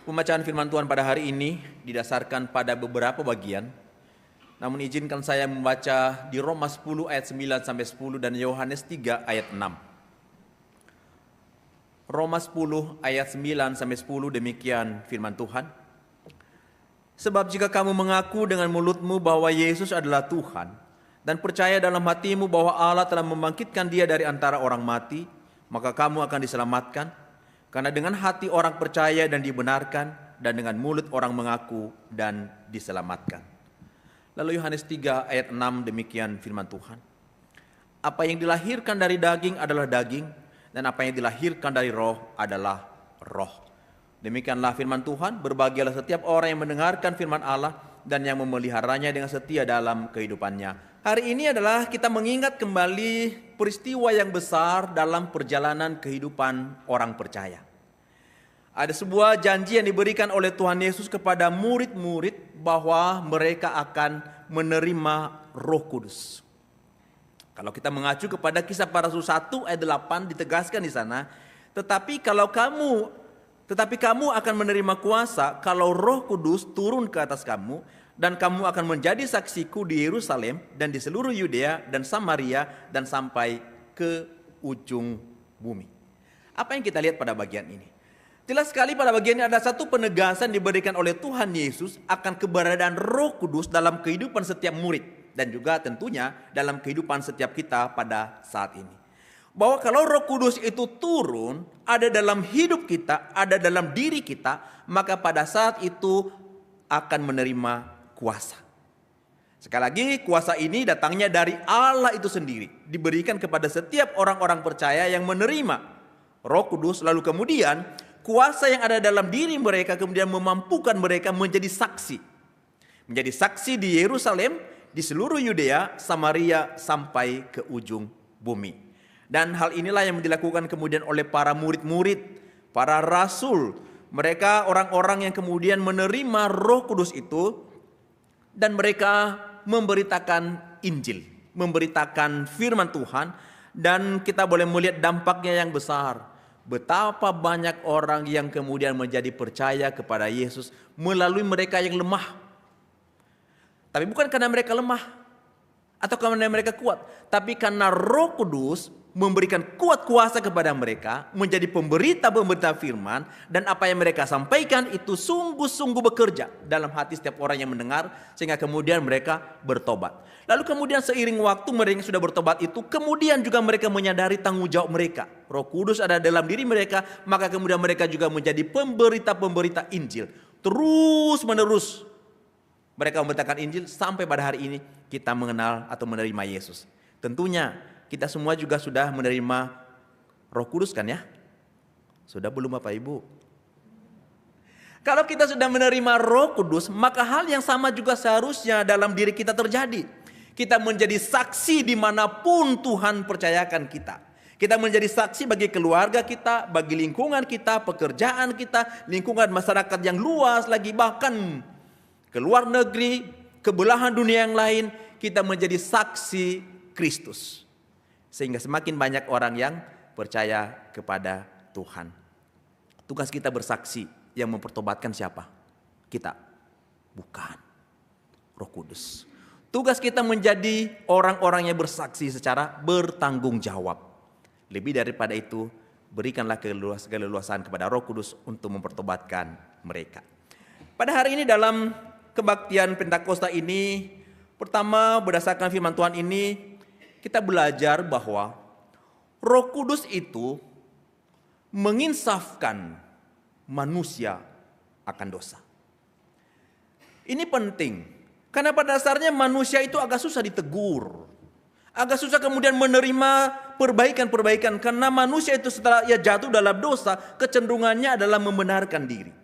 Pembacaan firman Tuhan pada hari ini didasarkan pada beberapa bagian. Namun izinkan saya membaca di Roma 10 ayat 9 sampai 10 dan Yohanes 3 ayat 6. Roma 10 ayat 9 sampai 10 demikian firman Tuhan. Sebab jika kamu mengaku dengan mulutmu bahwa Yesus adalah Tuhan dan percaya dalam hatimu bahwa Allah telah membangkitkan Dia dari antara orang mati, maka kamu akan diselamatkan. Karena dengan hati orang percaya dan dibenarkan, dan dengan mulut orang mengaku dan diselamatkan. Lalu Yohanes 3 ayat 6 demikian firman Tuhan. Apa yang dilahirkan dari daging adalah daging, dan apa yang dilahirkan dari roh adalah roh. Demikianlah firman Tuhan. Berbahagialah setiap orang yang mendengarkan firman Allah dan yang memeliharanya dengan setia dalam kehidupannya. Hari ini adalah kita mengingat kembali peristiwa yang besar dalam perjalanan kehidupan orang percaya. Ada sebuah janji yang diberikan oleh Tuhan Yesus kepada murid-murid bahwa mereka akan menerima Roh Kudus. Kalau kita mengacu kepada Kisah Para Rasul 1 ayat 8 ditegaskan di sana, tetapi kamu akan menerima kuasa kalau Roh Kudus turun ke atas kamu, dan kamu akan menjadi saksiku di Yerusalem dan di seluruh Yudea dan Samaria dan sampai ke ujung bumi. Apa yang kita lihat pada bagian ini? Jelas sekali pada bagian ini ada satu penegasan diberikan oleh Tuhan Yesus akan keberadaan Roh Kudus dalam kehidupan setiap murid dan juga tentunya dalam kehidupan setiap kita pada saat ini. Bahwa kalau Roh Kudus itu turun, ada dalam hidup kita, ada dalam diri kita, maka pada saat itu akan menerima kuasa. Sekali lagi, kuasa ini datangnya dari Allah itu sendiri, diberikan kepada setiap orang-orang percaya yang menerima Roh Kudus, lalu kemudian kuasa yang ada dalam diri mereka kemudian memampukan mereka menjadi saksi. Menjadi saksi di Yerusalem, di seluruh Yudea, Samaria, sampai ke ujung bumi. Dan hal inilah yang dilakukan kemudian oleh para murid-murid, para rasul. Mereka orang-orang yang kemudian menerima Roh Kudus itu, dan mereka memberitakan Injil, memberitakan firman Tuhan, dan kita boleh melihat dampaknya yang besar. Betapa banyak orang yang kemudian menjadi percaya kepada Yesus melalui mereka yang lemah. Tapi bukan karena mereka lemah atau karena mereka kuat, tapi karena Roh Kudus memberikan kuat kuasa kepada mereka menjadi pemberita-pemberita firman, dan apa yang mereka sampaikan itu sungguh-sungguh bekerja dalam hati setiap orang yang mendengar sehingga kemudian mereka bertobat. Lalu kemudian seiring waktu mereka sudah bertobat itu, kemudian juga mereka menyadari tanggung jawab mereka. Roh Kudus ada dalam diri mereka, maka kemudian mereka juga menjadi pemberita-pemberita Injil. Terus menerus mereka memberitakan Injil sampai pada hari ini kita mengenal atau menerima Yesus. Tentunya kita semua juga sudah menerima Roh Kudus kan ya? Sudah belum Bapak Ibu? Kalau kita sudah menerima Roh Kudus, maka hal yang sama juga seharusnya dalam diri kita terjadi. Kita menjadi saksi dimanapun Tuhan percayakan kita. Kita menjadi saksi bagi keluarga kita, bagi lingkungan kita, pekerjaan kita, lingkungan masyarakat yang luas lagi, bahkan ke luar negeri, ke belahan dunia yang lain, kita menjadi saksi Kristus. Sehingga semakin banyak orang yang percaya kepada Tuhan. Tugas kita bersaksi, yang mempertobatkan siapa? Kita. Bukan. Roh Kudus. Tugas kita menjadi orang-orang yang bersaksi secara bertanggung jawab. Lebih daripada itu, berikanlah keleluasaan kepada Roh Kudus untuk mempertobatkan mereka. Pada hari ini dalam kebaktian Pentakosta ini, pertama berdasarkan firman Tuhan ini, kita belajar bahwa Roh Kudus itu menginsafkan manusia akan dosa. Ini penting, karena pada dasarnya manusia itu agak susah ditegur. Agak susah kemudian menerima perbaikan-perbaikan, karena manusia itu setelah ia jatuh dalam dosa, kecenderungannya adalah membenarkan diri.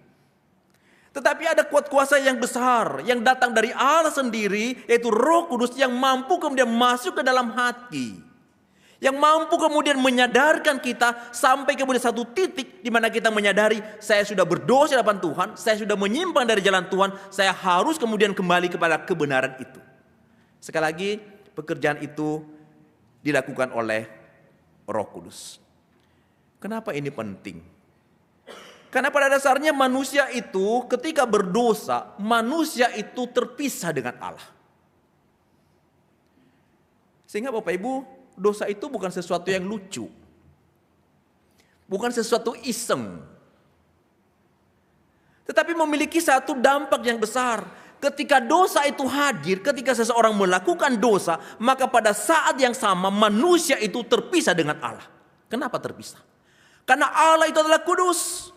Tetapi ada kuat kuasa yang besar yang datang dari Allah sendiri, yaitu Roh Kudus yang mampu kemudian masuk ke dalam hati. Yang mampu kemudian menyadarkan kita sampai kemudian satu titik di mana kita menyadari, saya sudah berdosa di hadapan Tuhan, saya sudah menyimpang dari jalan Tuhan, saya harus kemudian kembali kepada kebenaran itu. Sekali lagi, pekerjaan itu dilakukan oleh Roh Kudus. Kenapa ini penting? Karena pada dasarnya manusia itu ketika berdosa, manusia itu terpisah dengan Allah. Sehingga Bapak Ibu, dosa itu bukan sesuatu yang lucu. Bukan sesuatu iseng. Tetapi memiliki satu dampak yang besar. Ketika dosa itu hadir, ketika seseorang melakukan dosa, maka pada saat yang sama manusia itu terpisah dengan Allah. Kenapa terpisah? Karena Allah itu adalah kudus.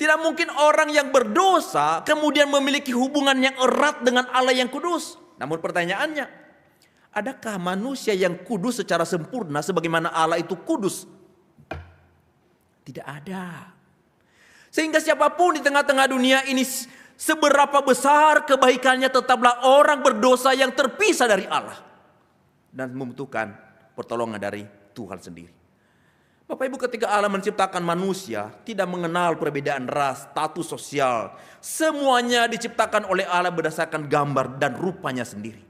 Tidak mungkin orang yang berdosa kemudian memiliki hubungan yang erat dengan Allah yang kudus. Namun pertanyaannya, adakah manusia yang kudus secara sempurna sebagaimana Allah itu kudus? Tidak ada. Sehingga siapapun di tengah-tengah dunia ini, seberapa besar kebaikannya, tetaplah orang berdosa yang terpisah dari Allah dan membutuhkan pertolongan dari Tuhan sendiri. Bapak Ibu, ketika Allah menciptakan manusia, tidak mengenal perbedaan ras, status sosial. Semuanya diciptakan oleh Allah berdasarkan gambar dan rupanya sendiri.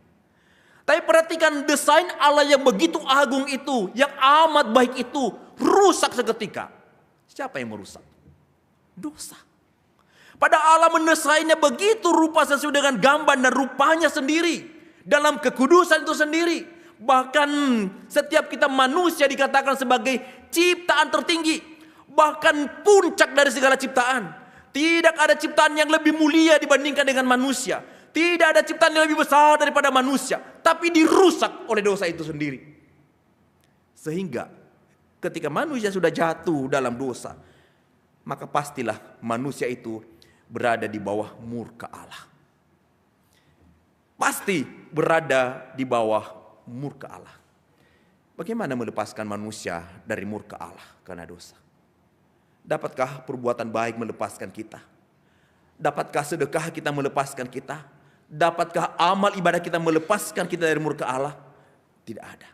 Tapi perhatikan desain Allah yang begitu agung itu, yang amat baik itu, rusak seketika. Siapa yang merusak? Dosa. Pada Allah mendesainnya begitu rupa sesuai dengan gambar dan rupanya sendiri. Dalam kekudusan itu sendiri. Bahkan setiap kita manusia dikatakan sebagai ciptaan tertinggi. Bahkan puncak dari segala ciptaan. Tidak ada ciptaan yang lebih mulia dibandingkan dengan manusia. Tidak ada ciptaan yang lebih besar daripada manusia. Tapi dirusak oleh dosa itu sendiri. Sehingga ketika manusia sudah jatuh dalam dosa, maka pastilah manusia itu berada di bawah murka Allah. Pasti berada di bawah murka Allah. Bagaimana melepaskan manusia dari murka Allah karena dosa? Dapatkah perbuatan baik melepaskan kita? Dapatkah sedekah kita melepaskan kita? Dapatkah amal ibadah kita melepaskan kita dari murka Allah? Tidak ada.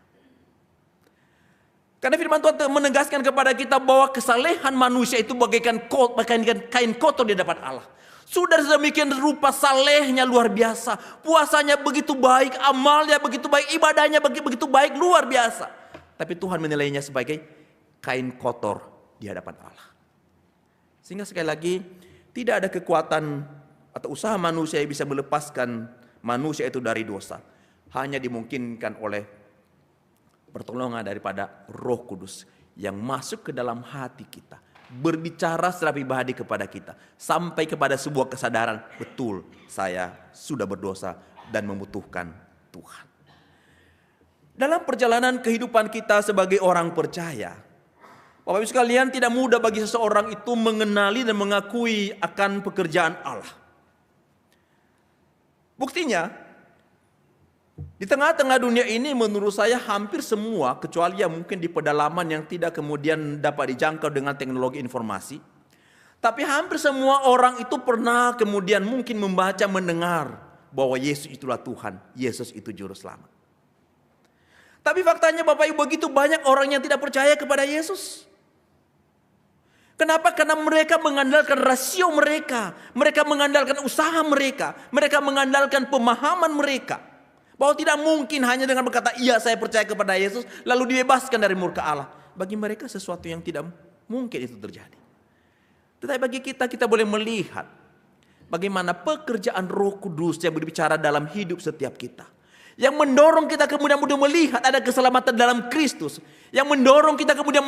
Karena firman Tuhan menegaskan kepada kita bahwa kesalehan manusia itu bagaikan kain kotor di hadapan Allah. Sudah sedemikian rupa salehnya luar biasa. Puasanya begitu baik, amalnya begitu baik, ibadahnya begitu baik, luar biasa. Tapi Tuhan menilainya sebagai kain kotor di hadapan Allah. Sehingga sekali lagi, tidak ada kekuatan atau usaha manusia yang bisa melepaskan manusia itu dari dosa. Hanya dimungkinkan oleh pertolongan daripada Roh Kudus yang masuk ke dalam hati kita, berbicara secara pribadi kepada kita, sampai kepada sebuah kesadaran, betul saya sudah berdosa dan membutuhkan Tuhan. Dalam perjalanan kehidupan kita sebagai orang percaya, Bapak Ibu sekalian, tidak mudah bagi seseorang itu mengenali dan mengakui akan pekerjaan Allah. Buktinya, di tengah-tengah dunia ini menurut saya hampir semua, kecuali yang mungkin di pedalaman yang tidak kemudian dapat dijangkau dengan teknologi informasi. Tapi hampir semua orang itu pernah kemudian mungkin membaca, mendengar bahwa Yesus itulah Tuhan, Yesus itu Juru Selamat. Tapi faktanya Bapak Ibu, begitu banyak orang yang tidak percaya kepada Yesus. Kenapa? Karena mereka mengandalkan rasio mereka. Mereka mengandalkan usaha mereka. Mereka mengandalkan pemahaman mereka. Bahwa tidak mungkin hanya dengan berkata, iya saya percaya kepada Yesus, lalu dibebaskan dari murka Allah. Bagi mereka sesuatu yang tidak mungkin itu terjadi. Tetapi bagi kita, kita boleh melihat bagaimana pekerjaan Roh Kudus yang berbicara dalam hidup setiap kita. Yang mendorong kita kemudian mudah melihat ada keselamatan dalam Kristus. Yang mendorong kita kemudian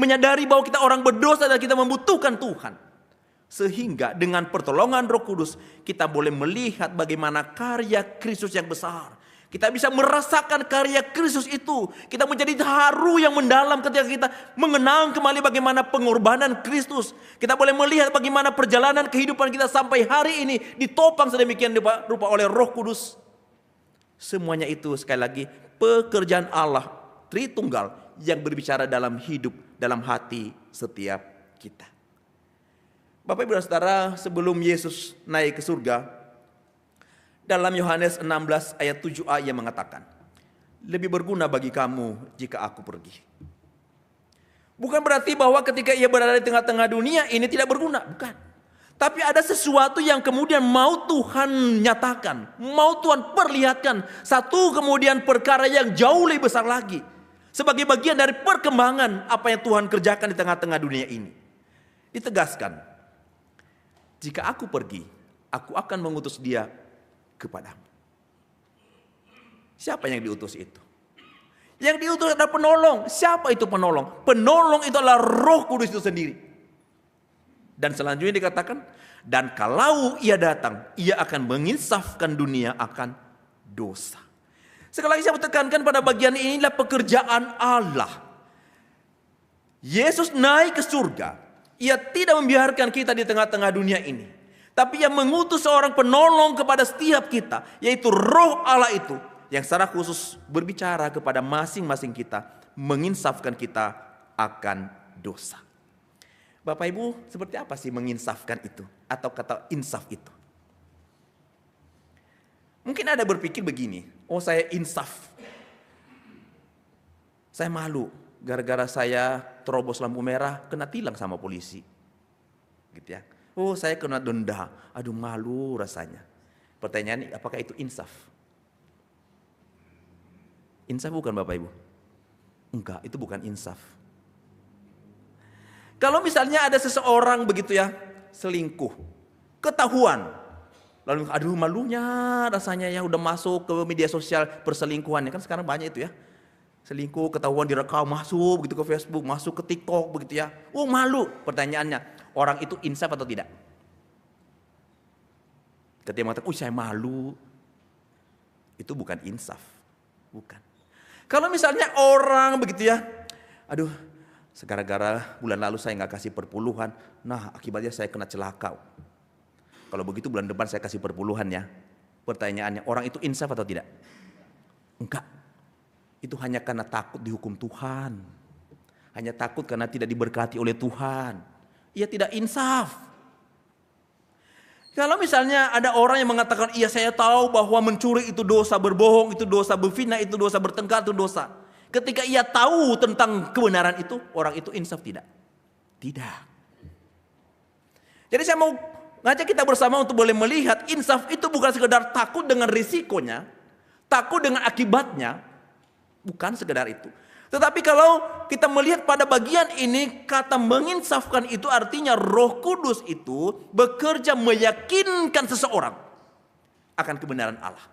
menyadari bahwa kita orang berdosa dan kita membutuhkan Tuhan. Sehingga dengan pertolongan Roh Kudus kita boleh melihat bagaimana karya Kristus yang besar. Kita bisa merasakan karya Kristus itu. Kita menjadi haru yang mendalam ketika kita mengenang kembali bagaimana pengorbanan Kristus. Kita boleh melihat bagaimana perjalanan kehidupan kita sampai hari ini ditopang sedemikian rupa oleh Roh Kudus. Semuanya itu sekali lagi pekerjaan Allah Tritunggal yang berbicara dalam hidup, dalam hati setiap kita. Bapak Ibu dan Saudara, sebelum Yesus naik ke surga, dalam Yohanes 16 ayat 7a ia mengatakan, lebih berguna bagi kamu jika aku pergi. Bukan berarti bahwa ketika ia berada di tengah-tengah dunia ini tidak berguna, bukan. Tapi ada sesuatu yang kemudian mau Tuhan nyatakan, mau Tuhan perlihatkan. Satu kemudian perkara yang jauh lebih besar lagi. Sebagai bagian dari perkembangan apa yang Tuhan kerjakan di tengah-tengah dunia ini. Ditegaskan jika aku pergi, aku akan mengutus dia kepadamu. Siapa yang diutus itu? Yang diutus adalah penolong. Siapa itu penolong? Penolong itu adalah Roh Kudus itu sendiri. Dan selanjutnya dikatakan, dan kalau ia datang, ia akan menginsafkan dunia akan dosa. Sekali lagi saya tekankan pada bagian inilah pekerjaan Allah. Yesus naik ke surga. Ia tidak membiarkan kita di tengah-tengah dunia ini. Tapi ia mengutus seorang penolong kepada setiap kita. Yaitu Roh Allah itu. Yang secara khusus berbicara kepada masing-masing kita. Menginsafkan kita akan dosa. Bapak Ibu, seperti apa sih menginsafkan itu? Atau kata insaf itu? Mungkin ada berpikir begini. Oh, saya insaf. Saya malu. Gara-gara saya terobos lampu merah, kena tilang sama polisi. Gitu ya. Oh, saya kena denda. Aduh, malu rasanya. Pertanyaan, apakah itu insaf? Insaf bukan Bapak Ibu? Enggak, itu bukan insaf. Kalau misalnya ada seseorang begitu ya, selingkuh, ketahuan. Lalu aduh malunya rasanya ya udah masuk ke media sosial perselingkuhan. Kan sekarang banyak itu ya. Selingkuh, ketahuan, direkam, masuk begitu ke Facebook, masuk ke TikTok begitu ya. Oh, malu. Pertanyaannya, orang itu insaf atau tidak? Ketika mengatakan, saya malu. Itu bukan insaf. Bukan. Kalau misalnya orang begitu ya, aduh, gara-gara bulan lalu saya nggak kasih perpuluhan, nah akibatnya saya kena celaka. Kalau begitu bulan depan saya kasih perpuluhan ya. Pertanyaannya, orang itu insaf atau tidak? Enggak. Itu hanya karena takut dihukum Tuhan. Hanya takut karena tidak diberkati oleh Tuhan. Ia tidak insaf. Kalau misalnya ada orang yang mengatakan, iya saya tahu bahwa mencuri itu dosa, berbohong itu dosa, berfitnah itu dosa, bertengkar itu dosa. Ketika ia tahu tentang kebenaran itu, orang itu insaf tidak? Tidak. Jadi saya mau ngajak kita bersama untuk boleh melihat insaf itu bukan sekedar takut dengan risikonya, takut dengan akibatnya, bukan sekedar itu. Tetapi kalau kita melihat pada bagian ini, kata menginsafkan itu artinya Roh Kudus itu bekerja meyakinkan seseorang akan kebenaran Allah.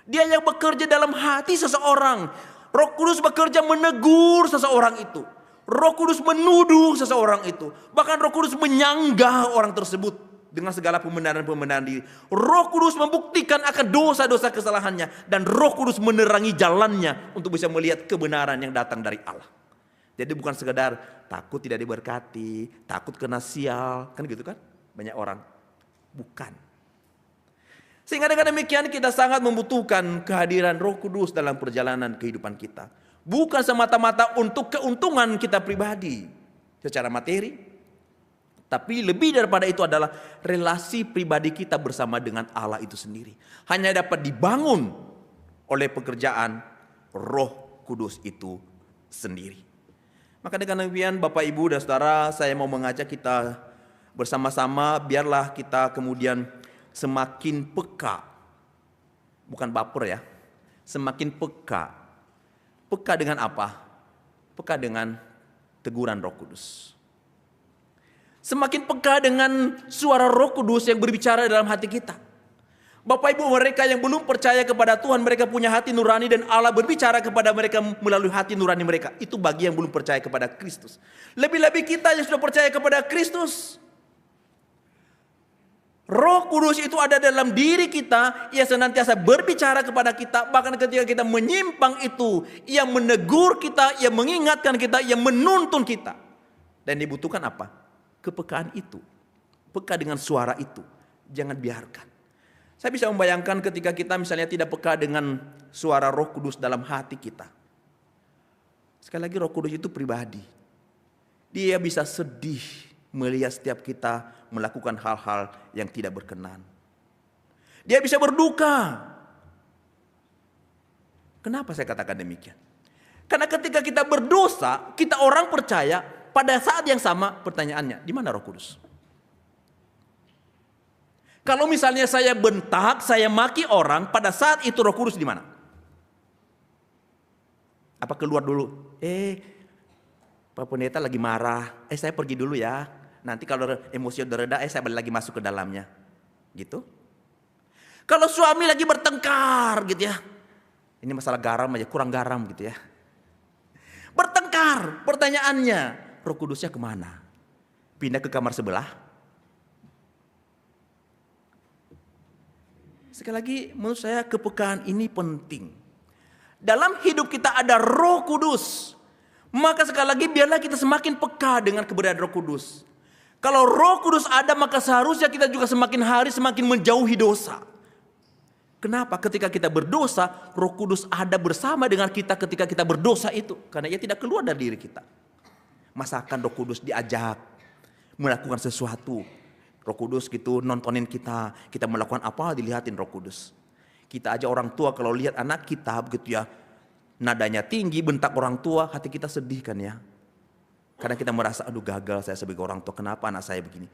Dia yang bekerja dalam hati seseorang. Roh Kudus bekerja menegur seseorang itu. Roh Kudus menuduh seseorang itu. Bahkan Roh Kudus menyanggah orang tersebut dengan segala pembenaran-pembenaran diri. Roh Kudus membuktikan akan dosa-dosa kesalahannya. Dan Roh Kudus menerangi jalannya untuk bisa melihat kebenaran yang datang dari Allah. Jadi bukan sekedar takut tidak diberkati, takut kena sial. Kan gitu kan? Banyak orang. Bukan. Sehingga dengan demikian kita sangat membutuhkan kehadiran Roh Kudus dalam perjalanan kehidupan kita. Bukan semata-mata untuk keuntungan kita pribadi secara materi. Tapi lebih daripada itu adalah relasi pribadi kita bersama dengan Allah itu sendiri. Hanya dapat dibangun oleh pekerjaan Roh Kudus itu sendiri. Maka dengan demikian Bapak Ibu dan Saudara, saya mau mengajak kita bersama-sama biarlah kita kemudian semakin peka. Bukan baper ya. Semakin peka. Peka dengan apa? Peka dengan teguran Roh Kudus. Semakin peka dengan suara Roh Kudus yang berbicara dalam hati kita. Bapak Ibu, mereka yang belum percaya kepada Tuhan, mereka punya hati nurani dan Allah berbicara kepada mereka melalui hati nurani mereka. Itu bagi yang belum percaya kepada Kristus. Lebih-lebih kita yang sudah percaya kepada Kristus. Roh Kudus itu ada dalam diri kita. Ia senantiasa berbicara kepada kita. Bahkan ketika kita menyimpang itu, ia menegur kita, ia mengingatkan kita, ia menuntun kita. Dan dibutuhkan apa? Kepekaan itu, peka dengan suara itu, jangan biarkan. Saya bisa membayangkan ketika kita misalnya tidak peka dengan suara Roh Kudus dalam hati kita. Sekali lagi Roh Kudus itu pribadi. Dia bisa sedih melihat setiap kita melakukan hal-hal yang tidak berkenan. Dia bisa berduka. Kenapa saya katakan demikian? Karena ketika kita berdosa, kita orang percaya. Pada saat yang sama pertanyaannya, di mana Roh Kudus? Kalau misalnya saya bentak, saya maki orang, pada saat itu Roh Kudus di mana? Apa keluar dulu? Pak Pendeta lagi marah. Saya pergi dulu ya. Nanti kalau emosi udah reda, saya balik lagi masuk ke dalamnya. Gitu. Kalau suami lagi bertengkar gitu ya. Ini masalah garam aja, kurang garam gitu ya. Bertengkar, pertanyaannya, Roh Kudusnya kemana? Pindah ke kamar sebelah? Sekali lagi, menurut saya kepekaan ini penting. Dalam hidup kita ada Roh Kudus. Maka sekali lagi biarlah kita semakin peka dengan keberadaan Roh Kudus. Kalau Roh Kudus ada, maka seharusnya kita juga semakin hari semakin menjauhi dosa. Kenapa? Ketika kita berdosa, Roh Kudus ada bersama dengan kita ketika kita berdosa itu. Karena ia tidak keluar dari diri kita. Masakan Roh Kudus diajak melakukan sesuatu. Roh Kudus gitu nontonin kita. Kita melakukan apa dilihatin Roh Kudus. Kita aja orang tua kalau lihat anak kita begitu ya. Nadanya tinggi, bentak orang tua, hati kita sedih kan ya. Karena kita merasa, aduh gagal saya sebagai orang tua, kenapa anak saya begini.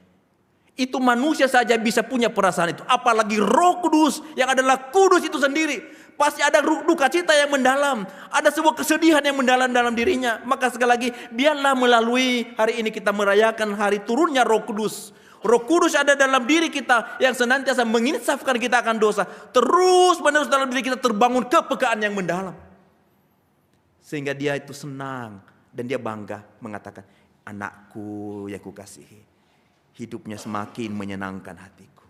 Itu manusia saja bisa punya perasaan itu. Apalagi Roh Kudus yang adalah kudus itu sendiri. Pasti ada duka cita yang mendalam. Ada sebuah kesedihan yang mendalam dalam dirinya. Maka sekali lagi, biarlah melalui hari ini kita merayakan hari turunnya Roh Kudus. Roh Kudus ada dalam diri kita yang senantiasa menginsafkan kita akan dosa. Terus menerus dalam diri kita terbangun kepekaan yang mendalam. Sehingga dia itu senang. Dan dia bangga mengatakan, anakku yang kukasihi, hidupnya semakin menyenangkan hatiku.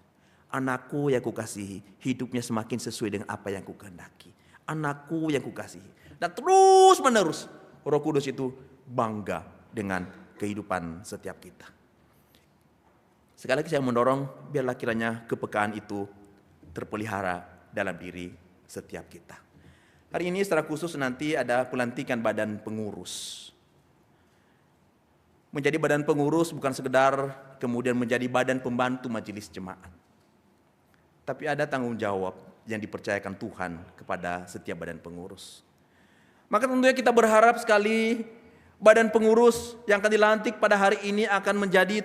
Anakku yang kukasihi, hidupnya semakin sesuai dengan apa yang kukehendaki. Anakku yang kukasihi. Dan terus menerus Roh Kudus itu bangga dengan kehidupan setiap kita. Sekali lagi saya mendorong, biarlah kiranya kepekaan itu terpelihara dalam diri setiap kita. Hari ini secara khusus nanti ada pelantikan badan pengurus. Menjadi badan pengurus bukan sekedar kemudian menjadi badan pembantu majelis jemaat. Tapi ada tanggung jawab yang dipercayakan Tuhan kepada setiap badan pengurus. Maka tentunya kita berharap sekali badan pengurus yang akan dilantik pada hari ini akan menjadi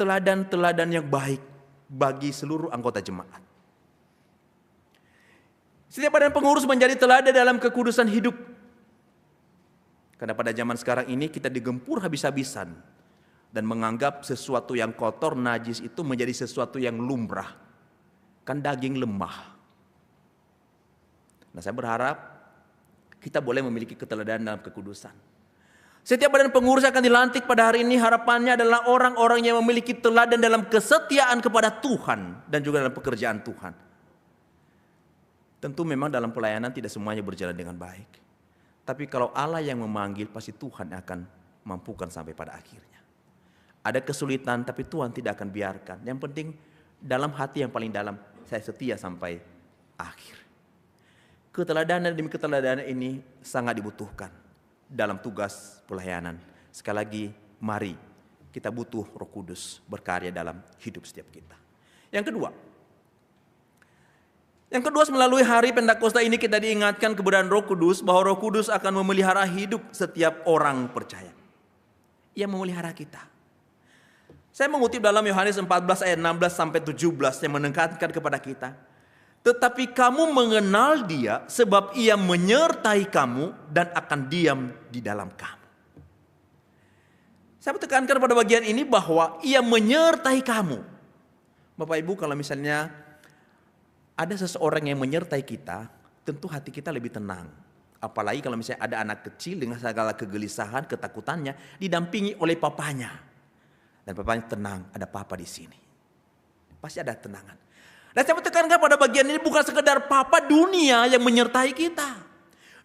teladan-teladan yang baik bagi seluruh anggota jemaat. Setiap badan pengurus menjadi teladan dalam kekudusan hidup. Karena pada zaman sekarang ini kita digempur habis-habisan dan menganggap sesuatu yang kotor, najis itu menjadi sesuatu yang lumrah. Kan daging lemah. Nah, saya berharap kita boleh memiliki keteladanan dalam kekudusan. Setiap badan pengurus akan dilantik pada hari ini, harapannya adalah orang-orang yang memiliki teladan dalam kesetiaan kepada Tuhan dan juga dalam pekerjaan Tuhan. Tentu memang dalam pelayanan tidak semuanya berjalan dengan baik. Tapi kalau Allah yang memanggil, pasti Tuhan akan mampukan sampai pada akhirnya. Ada kesulitan, tapi Tuhan tidak akan biarkan. Yang penting dalam hati yang paling dalam, saya setia sampai akhir. Keteladanan demi keteladanan ini sangat dibutuhkan dalam tugas pelayanan. Sekali lagi, mari kita butuh Roh Kudus berkarya dalam hidup setiap kita. Yang kedua, melalui hari Pentakosta ini kita diingatkan keberadaan Roh Kudus, bahwa Roh Kudus akan memelihara hidup setiap orang percaya. Ia memelihara kita. Saya mengutip dalam Yohanes 14 ayat 16 sampai 17 yang menekankan kepada kita. Tetapi kamu mengenal Dia sebab Ia menyertai kamu dan akan diam di dalam kamu. Saya tekankan pada bagian ini bahwa Ia menyertai kamu. Bapak Ibu, kalau misalnya ada seseorang yang menyertai kita, tentu hati kita lebih tenang. Apalagi kalau misalnya ada anak kecil dengan segala kegelisahan, ketakutannya, didampingi oleh papanya. Dan papanya tenang, ada papa di sini. Pasti ada tenangan. Dan saya tekankan pada bagian ini bukan sekedar papa dunia yang menyertai kita.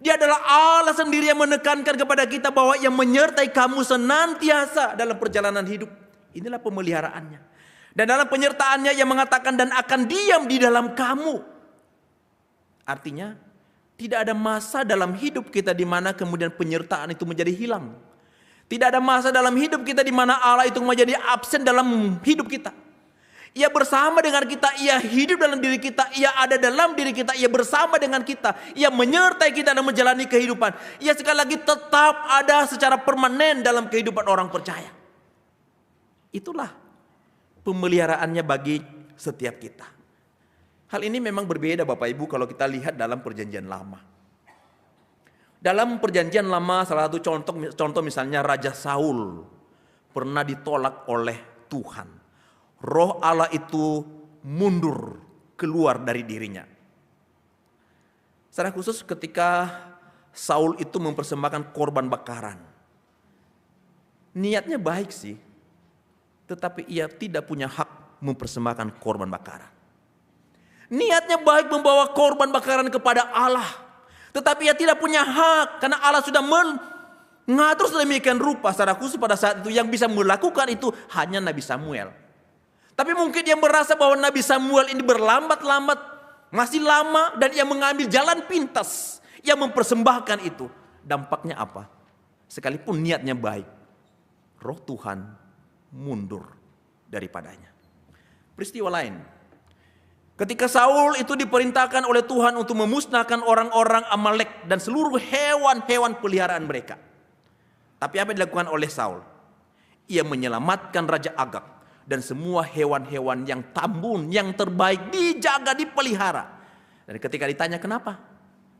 Dia adalah Allah sendiri yang menekankan kepada kita bahwa Ia menyertai kamu senantiasa dalam perjalanan hidup. Inilah pemeliharaannya. Dan dalam penyertaannya Ia mengatakan dan akan diam di dalam kamu. Artinya tidak ada masa dalam hidup kita di mana kemudian penyertaan itu menjadi hilang. Tidak ada masa dalam hidup kita di mana Allah itu menjadi absen dalam hidup kita. Ia bersama dengan kita, Ia hidup dalam diri kita, Ia ada dalam diri kita, Ia bersama dengan kita, Ia menyertai kita dalam menjalani kehidupan. Ia sekali lagi tetap ada secara permanen dalam kehidupan orang percaya. Itulah pemeliharaannya bagi setiap kita. Hal ini memang berbeda Bapak Ibu kalau kita lihat dalam perjanjian lama. Dalam perjanjian lama salah satu contoh misalnya Raja Saul. pernah ditolak oleh Tuhan. Roh Allah itu mundur keluar dari dirinya. Secara khusus ketika Saul itu mempersembahkan korban bakaran. Niatnya baik sih, tetapi ia tidak punya hak mempersembahkan korban bakaran. Niatnya baik membawa korban bakaran kepada Allah, tetapi ia tidak punya hak karena Allah sudah mengatur sedemikian rupa. Secara khusus pada saat itu yang bisa melakukan itu hanya Nabi Samuel. Tapi mungkin dia merasa bahwa Nabi Samuel ini berlambat-lambat, masih lama, dan ia mengambil jalan pintas. Ia mempersembahkan itu. Dampaknya apa? Sekalipun niatnya baik, roh Tuhan mundur daripadanya. Peristiwa lain. Ketika Saul itu diperintahkan oleh Tuhan untuk memusnahkan orang-orang Amalek dan seluruh hewan-hewan peliharaan mereka. Tapi apa yang dilakukan oleh Saul? Ia menyelamatkan Raja Agag dan semua hewan-hewan yang tambun, yang terbaik dijaga, dipelihara. Dan ketika ditanya kenapa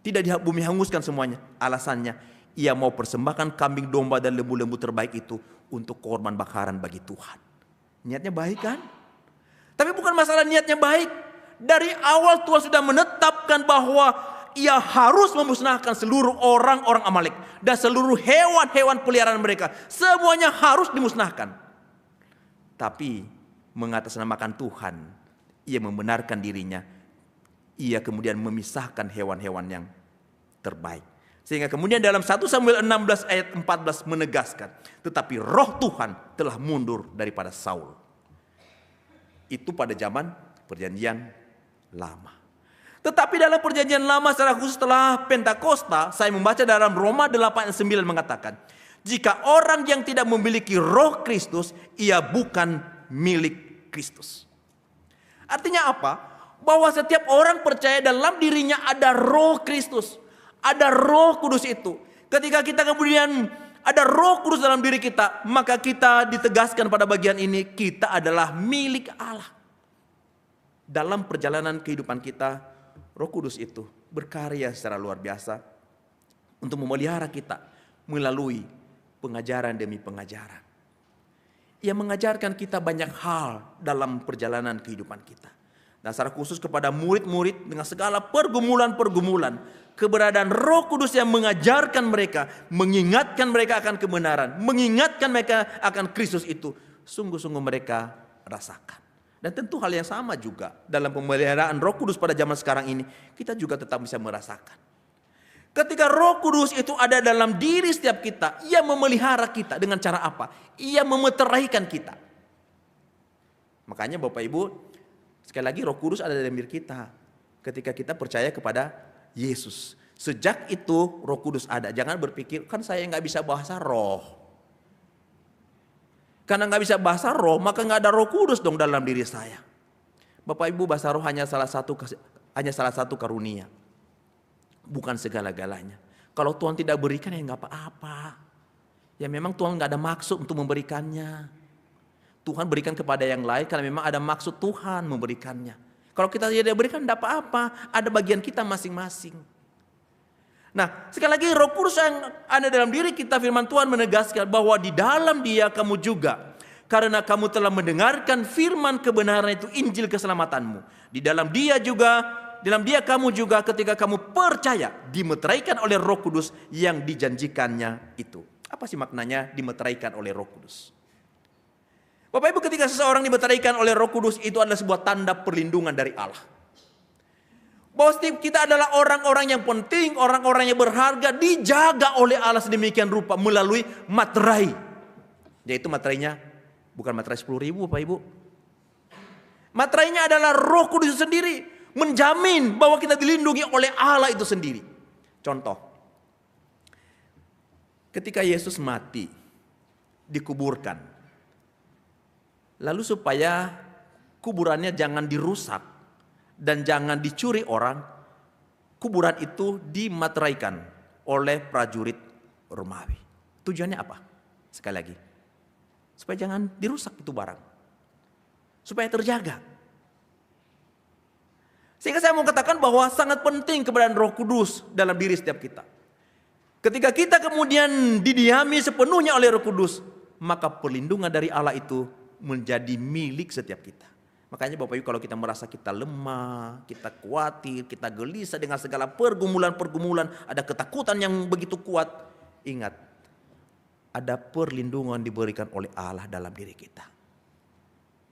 tidak bumi hanguskan semuanya, alasannya ia mau persembahkan kambing domba dan lembu-lembu terbaik itu untuk korban bakaran bagi Tuhan. Niatnya baik kan? Tapi bukan masalah niatnya baik. Dari awal Tuhan sudah menetapkan bahwa ia harus memusnahkan seluruh orang-orang Amalek dan seluruh hewan-hewan peliharaan mereka. Semuanya harus dimusnahkan. Tapi mengatasnamakan Tuhan, ia membenarkan dirinya. Ia kemudian memisahkan hewan-hewan yang terbaik. Sehingga kemudian dalam 1 Samuel 16 ayat 14 menegaskan, tetapi roh Tuhan telah mundur daripada Saul. Itu pada zaman perjanjian lama. Tetapi dalam perjanjian lama secara khusus setelah Pentakosta, saya membaca dalam Roma 8 ayat 9 mengatakan, jika orang yang tidak memiliki roh Kristus, ia bukan milik Kristus. Artinya apa? Bahwa setiap orang percaya dalam dirinya ada roh Kristus. Ada roh kudus itu. Ketika kita kemudian ada roh kudus dalam diri kita, maka kita ditegaskan pada bagian ini, kita adalah milik Allah. Dalam perjalanan kehidupan kita, roh kudus itu berkarya secara luar biasa untuk memelihara kita melalui pengajaran demi pengajaran. Ia mengajarkan kita banyak hal dalam perjalanan kehidupan kita. Dan secara khusus kepada murid-murid dengan segala pergumulan-pergumulan, keberadaan roh kudus yang mengajarkan mereka, mengingatkan mereka akan kebenaran, mengingatkan mereka akan Kristus itu, sungguh-sungguh mereka rasakan. Dan tentu hal yang sama juga dalam pemeliharaan roh kudus pada zaman sekarang ini, kita juga tetap bisa merasakan. Ketika roh kudus itu ada dalam diri setiap kita, ia memelihara kita dengan cara apa? Ia memeteraikan kita. Makanya Bapak Ibu, sekali lagi roh kudus ada dalam diri kita. Ketika kita percaya kepada Yesus. Sejak itu roh kudus ada. Jangan berpikir, kan saya nggak bisa bahasa roh. Karena nggak bisa bahasa roh, maka nggak ada roh kudus dong dalam diri saya. Bapak Ibu, bahasa roh hanya salah satu karunia. Bukan segala-galanya. Kalau Tuhan tidak berikan ya nggak apa-apa. Ya memang Tuhan nggak ada maksud untuk memberikannya. Tuhan berikan kepada yang lain karena memang ada maksud Tuhan memberikannya. Kalau kita tidak berikan tidak apa-apa. Ada bagian kita masing-masing. Nah, sekali lagi roh kudus yang ada dalam diri kita, firman Tuhan menegaskan bahwa di dalam dia kamu juga. Karena kamu telah mendengarkan firman kebenaran itu, Injil keselamatanmu. Di dalam dia kamu juga ketika kamu percaya, dimeteraikan oleh roh kudus yang dijanjikannya itu. Apa sih maknanya dimeteraikan oleh roh kudus? Bapak Ibu, ketika seseorang dimeteraikan oleh roh kudus, itu adalah sebuah tanda perlindungan dari Allah. Bahwa setiap kita adalah orang-orang yang penting, orang-orang yang berharga, dijaga oleh Allah sedemikian rupa melalui materai. Yaitu materainya bukan materai 10.000 Bapak Ibu. Materainya adalah roh kudus sendiri. Menjamin bahwa kita dilindungi oleh Allah itu sendiri. Contoh. Ketika Yesus mati, dikuburkan. Lalu supaya kuburannya jangan dirusak dan jangan dicuri orang, kuburan itu dimateraikan oleh prajurit Romawi. Tujuannya apa? Sekali lagi, supaya jangan dirusak itu barang, supaya terjaga. Sehingga saya mau katakan bahwa sangat penting keberadaan Roh Kudus dalam diri setiap kita. Ketika kita kemudian didiami sepenuhnya oleh Roh Kudus, maka perlindungan dari Allah itu menjadi milik setiap kita. Makanya Bapak Ibu, kalau kita merasa kita lemah, kita khawatir, kita gelisah dengan segala pergumulan-pergumulan, ada ketakutan yang begitu kuat, ingat, ada perlindungan diberikan oleh Allah dalam diri kita.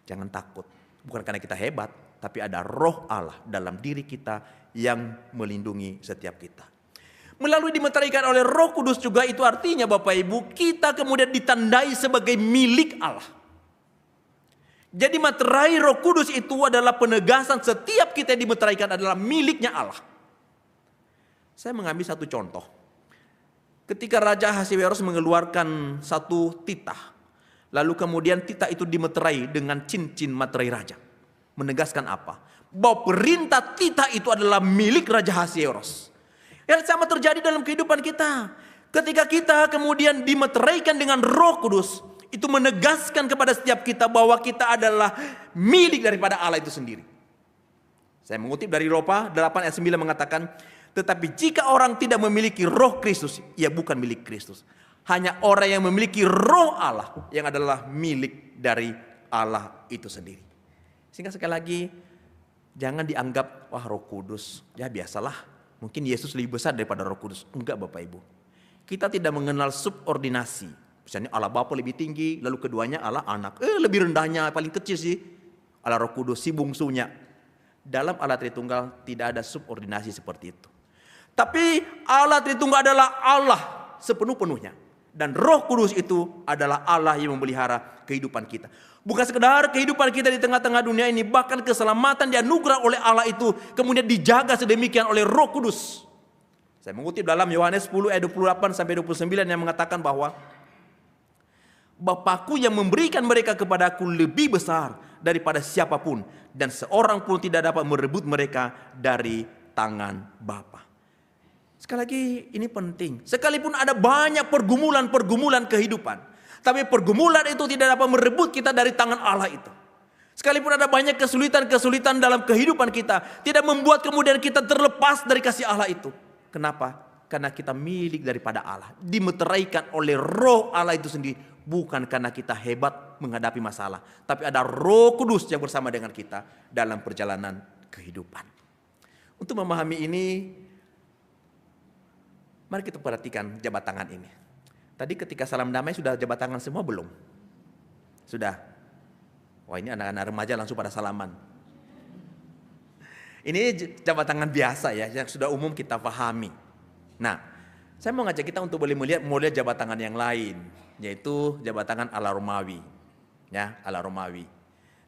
Jangan takut, bukan karena kita hebat, tapi ada roh Allah dalam diri kita yang melindungi setiap kita. Melalui dimeteraikan oleh Roh Kudus juga, itu artinya Bapak Ibu, kita kemudian ditandai sebagai milik Allah. Jadi materai Roh Kudus itu adalah penegasan setiap kita yang dimeteraikan adalah miliknya Allah. Saya mengambil satu contoh. Ketika Raja Ahasiweros mengeluarkan satu titah, lalu kemudian titah itu dimeterai dengan cincin materai raja. Menegaskan apa? Bahwa perintah titah itu adalah milik Raja Ahasiweros. Yang sama terjadi dalam kehidupan kita. Ketika kita kemudian dimeteraikan dengan Roh Kudus, itu menegaskan kepada setiap kita bahwa kita adalah milik daripada Allah itu sendiri. Saya mengutip dari Roma 8 ayat 9 mengatakan, tetapi jika orang tidak memiliki roh Kristus, ia bukan milik Kristus. Hanya orang yang memiliki roh Allah yang adalah milik dari Allah itu sendiri. Sehingga sekali lagi, jangan dianggap, wah Roh Kudus, ya biasalah. Mungkin Yesus lebih besar daripada Roh Kudus. Enggak Bapak Ibu. Kita tidak mengenal subordinasi. Misalnya Allah Bapa lebih tinggi, lalu keduanya Allah Anak. Lebih rendahnya, paling kecil sih Allah Roh Kudus, si bungsunya. Dalam Allah Tritunggal tidak ada subordinasi seperti itu. Tapi Allah Tritunggal adalah Allah sepenuh-penuhnya. Dan Roh Kudus itu adalah Allah yang memelihara kehidupan kita. Bukan sekedar kehidupan kita di tengah-tengah dunia ini, bahkan keselamatan dianugerah oleh Allah itu kemudian dijaga sedemikian oleh Roh Kudus. Saya mengutip dalam Yohanes 10 ayat 28 sampai 29 yang mengatakan bahwa Bapakku yang memberikan mereka kepadaku lebih besar daripada siapapun, dan seorang pun tidak dapat merebut mereka dari tangan Bapa. Sekali lagi ini penting. Sekalipun ada banyak pergumulan-pergumulan kehidupan, tapi pergumulan itu tidak dapat merebut kita dari tangan Allah itu. Sekalipun ada banyak kesulitan-kesulitan dalam kehidupan kita, tidak membuat kemudian kita terlepas dari kasih Allah itu. Kenapa? Karena kita milik daripada Allah, dimeteraikan oleh roh Allah itu sendiri. Bukan karena kita hebat menghadapi masalah, tapi ada Roh Kudus yang bersama dengan kita dalam perjalanan kehidupan. Untuk memahami ini, mari kita perhatikan jabat tangan ini. Tadi ketika salam damai sudah jabat tangan semua belum? Sudah. Wah, ini anak-anak remaja langsung pada salaman. Ini jabat tangan biasa ya, yang sudah umum kita pahami. Nah, saya mau ngajak kita untuk boleh melihat jabat tangan yang lain, yaitu jabat tangan ala Romawi. Ya, ala Romawi.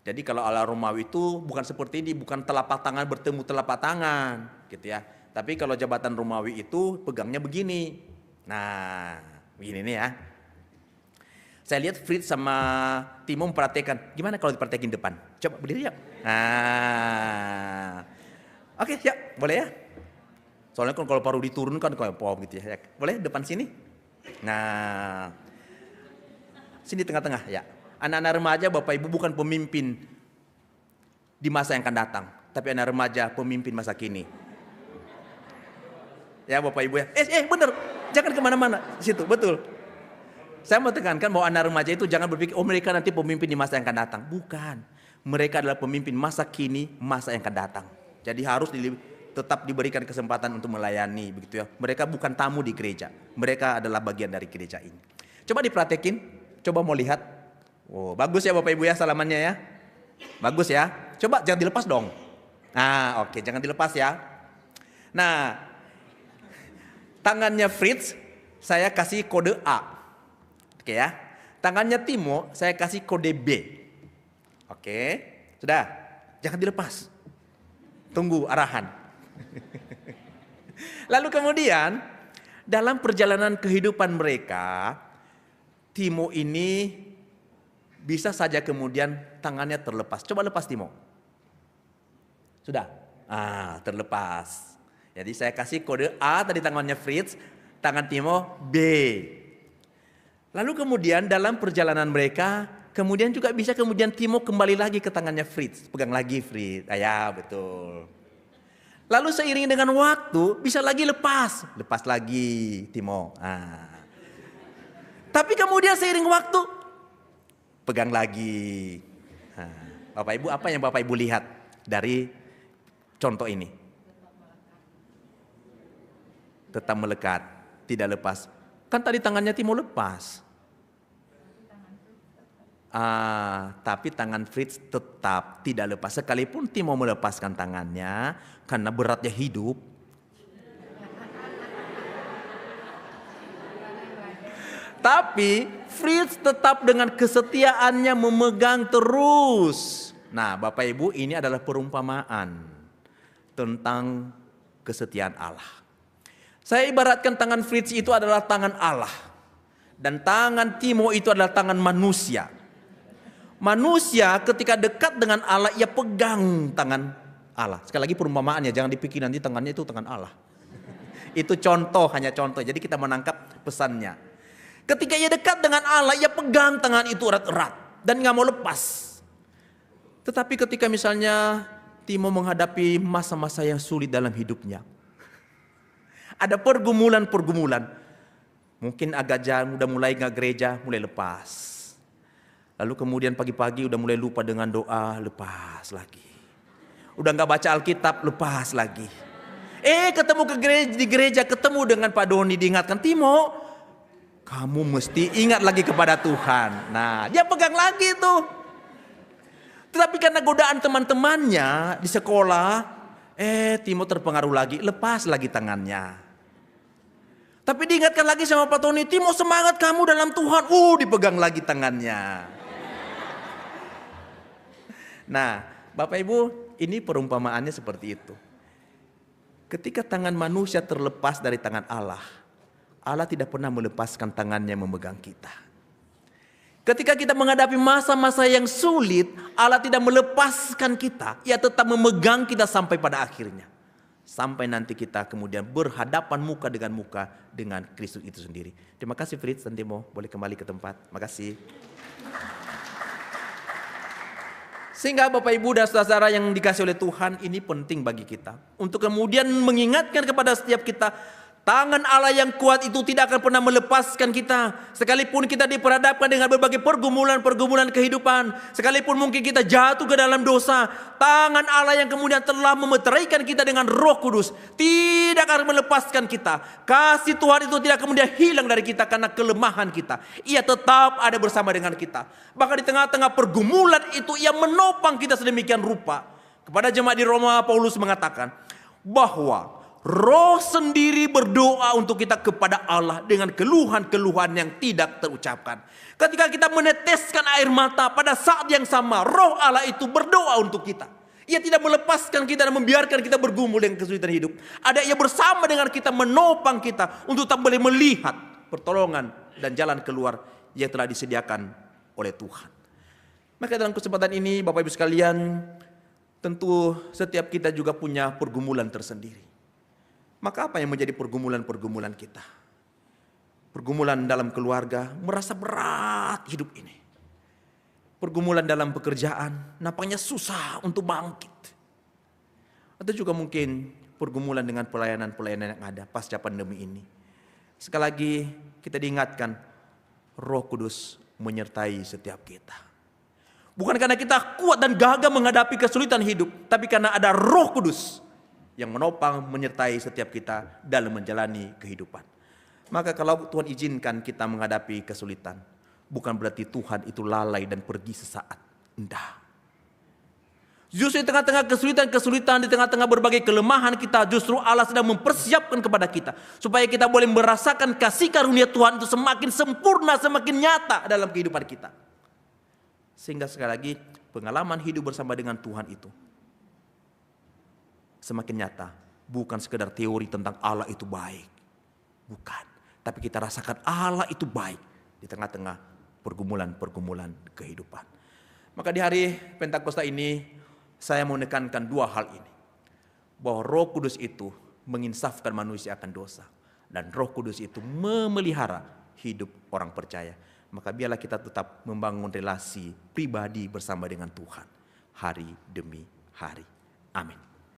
Jadi kalau ala Romawi itu bukan seperti ini, bukan telapak tangan bertemu telapak tangan, gitu ya. Tapi kalau jabatan Romawi itu pegangnya begini. Nah, begini nih ya. Saya lihat Fritz sama Timo memperhatikan, gimana kalau diperhatikan depan? Coba berdiri ya. Nah, oke, ya, boleh ya. Soalnya kalau paru diturunkan kayak pom gitu ya. Boleh depan sini? Nah, sini tengah-tengah ya. Anak-anak remaja Bapak Ibu bukan pemimpin di masa yang akan datang, tapi anak remaja pemimpin masa kini. Ya Bapak Ibu ya. Bener, jangan kemana-mana. Situ betul. Saya mau tekankan bahwa anak remaja itu jangan berpikir, oh mereka nanti pemimpin di masa yang akan datang. Bukan. Mereka adalah pemimpin masa kini, masa yang akan datang. Jadi harus tetap diberikan kesempatan untuk melayani begitu ya. Mereka bukan tamu di gereja. Mereka adalah bagian dari gereja ini. Coba diperhatikin, coba mau lihat. Oh, bagus ya Bapak Ibu ya salamannya ya. Bagus ya. Coba jangan dilepas dong. Nah, oke, jangan dilepas ya. Nah, tangannya Fritz saya kasih kode A. Oke ya. Tangannya Timo saya kasih kode B. Oke. Sudah. Jangan dilepas. Tunggu arahan. Lalu kemudian dalam perjalanan kehidupan mereka, Timo ini bisa saja kemudian tangannya terlepas. Coba lepas Timo. Sudah? Terlepas. Jadi saya kasih kode A tadi tangannya Fritz, tangan Timo B. Lalu kemudian dalam perjalanan mereka, kemudian juga bisa kemudian Timo kembali lagi ke tangannya Fritz. Pegang lagi Fritz. Ya betul. Lalu seiring dengan waktu bisa lagi lepas lagi Timo. Tapi kemudian seiring waktu pegang lagi. Nah, Bapak Ibu, apa yang Bapak Ibu lihat dari contoh ini? Tetap melekat, tidak lepas. Kan tadi tangannya Timo lepas. Tapi tangan Fritz tetap tidak lepas. Sekalipun Timo melepaskan tangannya karena beratnya hidup. Tapi Fritz tetap dengan kesetiaannya memegang terus. Nah, Bapak Ibu, ini adalah perumpamaan tentang kesetiaan Allah. Saya ibaratkan tangan Fritz itu adalah tangan Allah. Dan tangan Timo itu adalah tangan manusia. Manusia ketika dekat dengan Allah, ia pegang tangan Allah. Sekali lagi perumpamaannya, jangan dipikir nanti tangannya itu tangan Allah. Itu contoh, hanya contoh. Jadi kita menangkap pesannya. Ketika ia dekat dengan Allah, ia pegang tangan itu erat-erat dan gak mau lepas. Tetapi ketika misalnya Timo menghadapi masa-masa yang sulit dalam hidupnya, ada pergumulan-pergumulan, mungkin agak jauh, udah mulai gak gereja, mulai lepas. Lalu kemudian pagi-pagi udah mulai lupa dengan doa, lepas lagi. Udah gak baca Alkitab, lepas lagi. Ketemu di gereja, ketemu dengan Pak Doni, diingatkan, Timo, kamu mesti ingat lagi kepada Tuhan. Nah, dia pegang lagi itu. Tetapi karena godaan teman-temannya di sekolah, Timo terpengaruh lagi, lepas lagi tangannya. Tapi diingatkan lagi sama Pak Tony, Timo semangat kamu dalam Tuhan. Dipegang lagi tangannya. Nah, Bapak Ibu, ini perumpamaannya seperti itu. Ketika tangan manusia terlepas dari tangan Allah, Allah tidak pernah melepaskan tangannya memegang kita. Ketika kita menghadapi masa-masa yang sulit, Allah tidak melepaskan kita. Ia tetap memegang kita sampai pada akhirnya. Sampai nanti kita kemudian berhadapan muka dengan Kristus itu sendiri. Terima kasih Fritz dan Timo, boleh kembali ke tempat. Makasih. Sehingga Bapak Ibu dan saudara yang dikasih oleh Tuhan, ini penting bagi kita. Untuk kemudian mengingatkan kepada setiap kita, tangan Allah yang kuat itu tidak akan pernah melepaskan kita. Sekalipun kita diperhadapkan dengan berbagai pergumulan kehidupan. Sekalipun mungkin kita jatuh ke dalam dosa. Tangan Allah yang kemudian telah memeteraikan kita dengan Roh Kudus tidak akan melepaskan kita. Kasih Tuhan itu tidak kemudian hilang dari kita karena kelemahan kita. Ia tetap ada bersama dengan kita. Bahkan di tengah-tengah pergumulan itu ia menopang kita sedemikian rupa. Kepada jemaat di Roma, Paulus mengatakan bahwa Roh sendiri berdoa untuk kita kepada Allah dengan keluhan-keluhan yang tidak terucapkan. Ketika kita meneteskan air mata, pada saat yang sama Roh Allah itu berdoa untuk kita. Ia tidak melepaskan kita dan membiarkan kita bergumul dengan kesulitan hidup. Ada ia bersama dengan kita, menopang kita untuk tak boleh melihat pertolongan dan jalan keluar yang telah disediakan oleh Tuhan. Maka dalam kesempatan ini Bapak Ibu sekalian, tentu setiap kita juga punya pergumulan tersendiri. Maka apa yang menjadi pergumulan-pergumulan kita? Pergumulan dalam keluarga, merasa berat hidup ini. Pergumulan dalam pekerjaan, nampaknya susah untuk bangkit. Atau juga mungkin pergumulan dengan pelayanan-pelayanan yang ada pasca pandemi ini. Sekali lagi kita diingatkan, Roh Kudus menyertai setiap kita. Bukan karena kita kuat dan gagah menghadapi kesulitan hidup, tapi karena ada Roh Kudus yang menopang, menyertai setiap kita dalam menjalani kehidupan. Maka kalau Tuhan izinkan kita menghadapi kesulitan, bukan berarti Tuhan itu lalai dan pergi sesaat. Enggak. Justru di tengah-tengah kesulitan, di tengah-tengah berbagai kelemahan kita, justru Allah sedang mempersiapkan kepada kita, supaya kita boleh merasakan kasih karunia Tuhan itu semakin sempurna, semakin nyata dalam kehidupan kita. Sehingga sekali lagi, pengalaman hidup bersama dengan Tuhan itu semakin nyata, bukan sekedar teori tentang Allah itu baik, bukan, tapi kita rasakan Allah itu baik di tengah-tengah pergumulan-pergumulan kehidupan. Maka di hari Pentakosta ini saya mau menekankan dua hal ini, bahwa Roh Kudus itu menginsafkan manusia akan dosa, dan Roh Kudus itu memelihara hidup orang percaya. Maka biarlah kita tetap membangun relasi pribadi bersama dengan Tuhan hari demi hari. Amin.